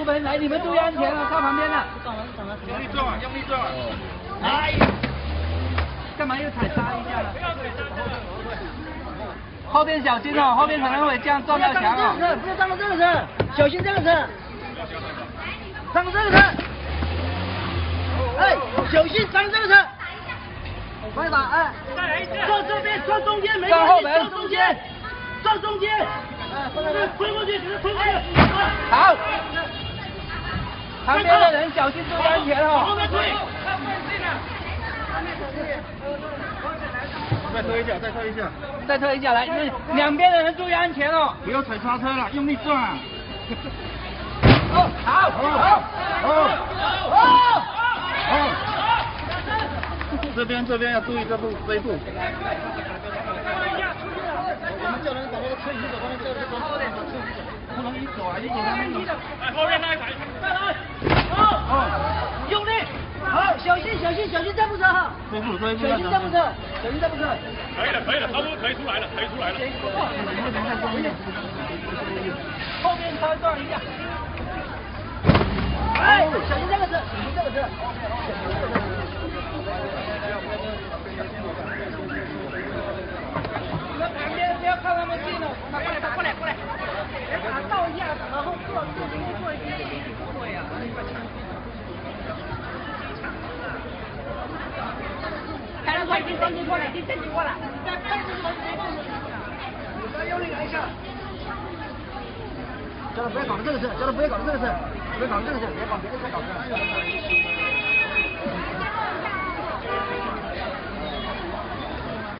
来，你们注意安全啊，靠旁边了。用力撞，用力撞。哎，干嘛又踩刹一下了？后边小心哦，后边可能会这样撞到墙哦。不要撞到这个车，小心这个车。上这个车。哎，小心上这个车。快把哎，坐这边，坐中间没关系，坐中间，坐中间。推过去，给他推过去。好。旁边的人小心注意安全哦。后面推。再推一下，再推一下。再推一下来，两边的人注意安全哦。不要踩刹车了，用力撞。哦，好，这边要注意这一步。我们叫人把那个车移走，把那个车往后面把车移走，不能一走啊，一走他们走。哎，后面那一排，再来，用力，好，小心这部车哈，这一步，小心这部车，小心这部车。可以了，差不多可以出来了。后面稍微撞一下。哎，小心这个车，小心这个车。你们旁边不要靠那么近哦，过来，倒一下，然后做一点。对呀。开得快，你升级过来，再拍这个没动的。再用力来一下。叫他不要搞这个车，别搞别的车，别搞别的车。